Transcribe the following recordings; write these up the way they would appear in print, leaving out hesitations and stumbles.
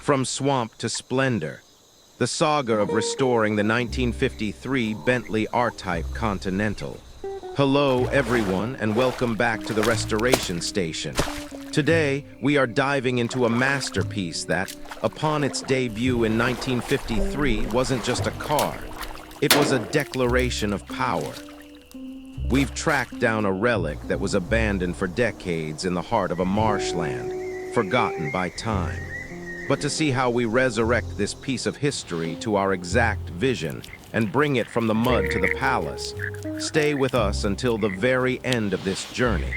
From swamp to splendor, the saga of restoring the 1953 Bentley R-Type Continental. Hello everyone and welcome back to the restoration station. Today, we are diving into a masterpiece that, upon its debut in 1953, wasn't just a car. It was a declaration of power. We've tracked down a relic that was abandoned for decades in the heart of a marshland, forgotten by time. But to see how we resurrect this piece of history to our exact vision and bring it from the mud to the palace, stay with us until the very end of this journey.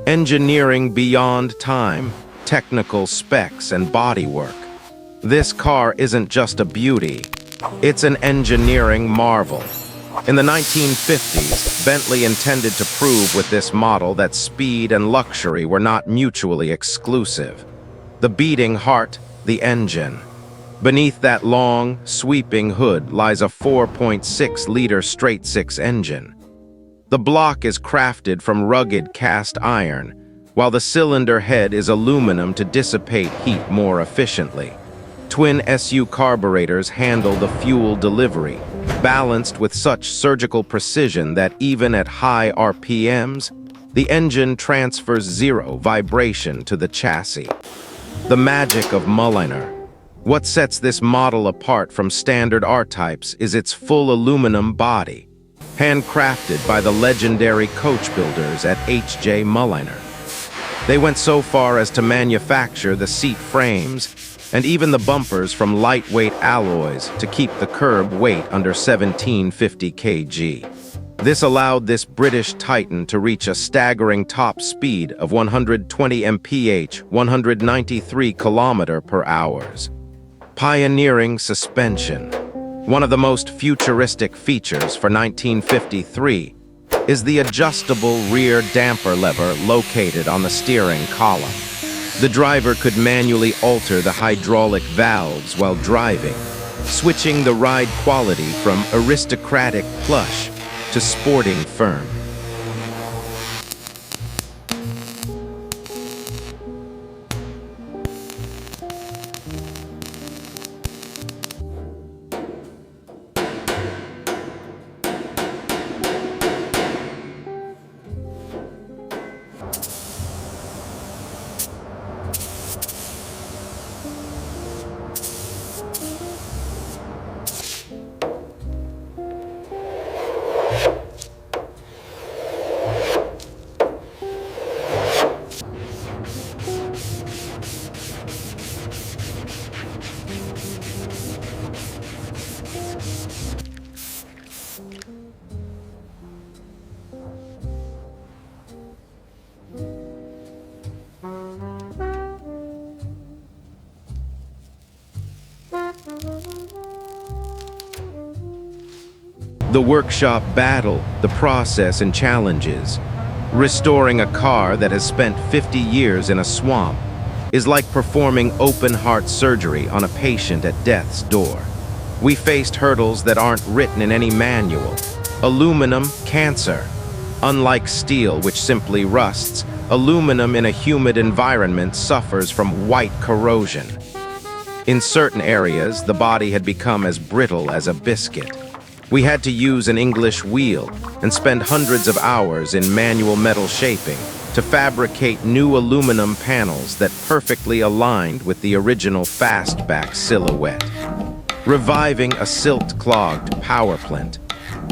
Engineering beyond time, technical specs and bodywork. This car isn't just a beauty, it's an engineering marvel. In the 1950s, Bentley intended to prove with this model that speed and luxury were not mutually exclusive. The beating heart, the engine. Beneath that long, sweeping hood lies a 4.6-liter straight-six engine. The block is crafted from rugged cast iron, while the cylinder head is aluminum to dissipate heat more efficiently. Twin SU carburetors handle the fuel delivery, balanced with such surgical precision that even at high RPMs, the engine transfers zero vibration to the chassis. The magic of Mulliner. What sets this model apart from standard R-types is its full aluminum body, handcrafted by the legendary coach builders at H.J. Mulliner. They went so far as to manufacture the seat frames and even the bumpers from lightweight alloys to keep the curb weight under 1750 kg. This allowed this British Titan to reach a staggering top speed of 120 mph, 193 km/h. Pioneering suspension. One of the most futuristic features for 1953 is the adjustable rear damper lever located on the steering column. The driver could manually alter the hydraulic valves while driving, switching the ride quality from aristocratic plush to sporting firm. The workshop battle, the process and challenges. Restoring a car that has spent 50 years in a swamp is like performing open-heart surgery on a patient at death's door. We faced hurdles that aren't written in any manual. Aluminum, cancer. Unlike steel, which simply rusts, aluminum in a humid environment suffers from white corrosion. In certain areas, the body had become as brittle as a biscuit. We had to use an English wheel and spend hundreds of hours in manual metal shaping to fabricate new aluminum panels that perfectly aligned with the original Fastback silhouette. Reviving a silt-clogged power plant.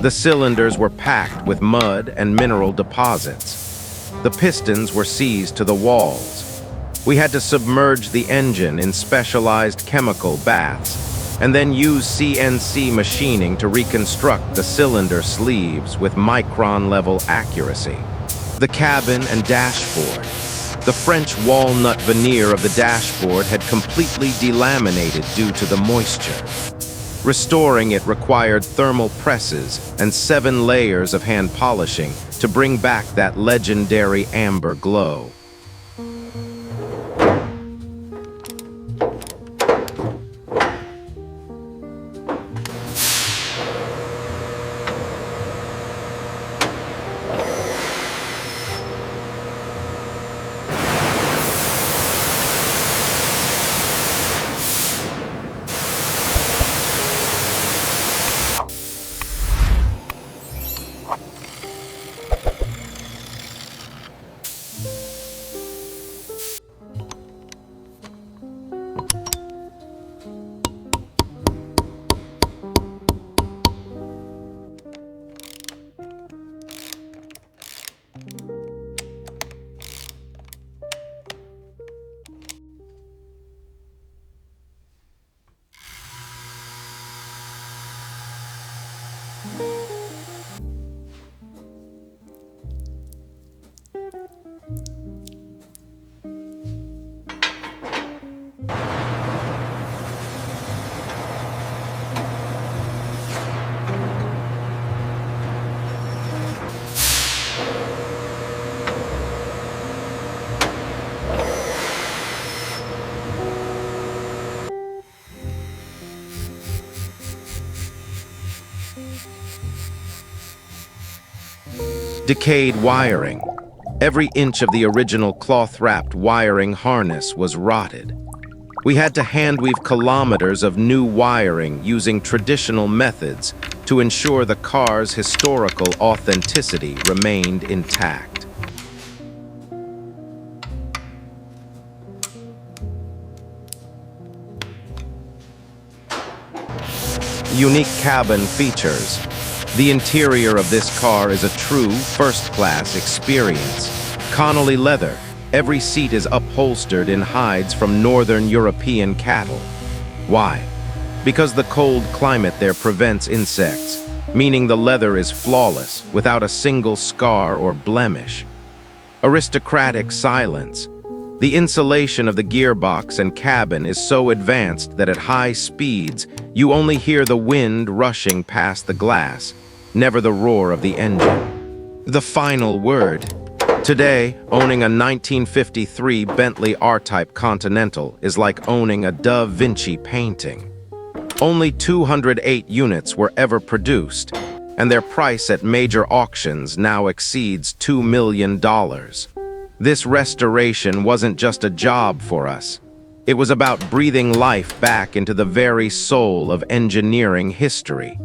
The cylinders were packed with mud and mineral deposits. The pistons were seized to the walls. We had to submerge the engine in specialized chemical baths and then use CNC machining to reconstruct the cylinder sleeves with micron-level accuracy. The cabin and dashboard. The French walnut veneer of the dashboard had completely delaminated due to the moisture. Restoring it required thermal presses and 7 layers of hand polishing to bring back that legendary amber glow. Decayed wiring. Every inch of the original cloth-wrapped wiring harness was rotted. We had to handweave kilometers of new wiring using traditional methods to ensure the car's historical authenticity remained intact. Unique cabin features. The interior of this car is a true first-class experience. Connolly leather. Every seat is upholstered in hides from northern European cattle. Why? Because the cold climate there prevents insects, meaning the leather is flawless, without a single scar or blemish. Aristocratic silence. The insulation of the gearbox and cabin is so advanced that at high speeds, you only hear the wind rushing past the glass, never the roar of the engine. The final word. Today, owning a 1953 Bentley R-Type Continental is like owning a Da Vinci painting. Only 208 units were ever produced, and their price at major auctions now exceeds $2 million. This restoration wasn't just a job for us. It was about breathing life back into the very soul of engineering history.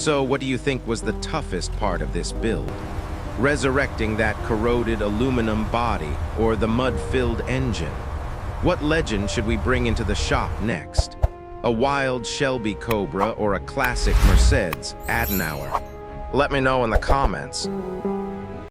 So what do you think was the toughest part of this build? Resurrecting that corroded aluminum body or the mud-filled engine? What legend should we bring into the shop next? A wild Shelby Cobra or a classic Mercedes Adenauer? Let me know in the comments.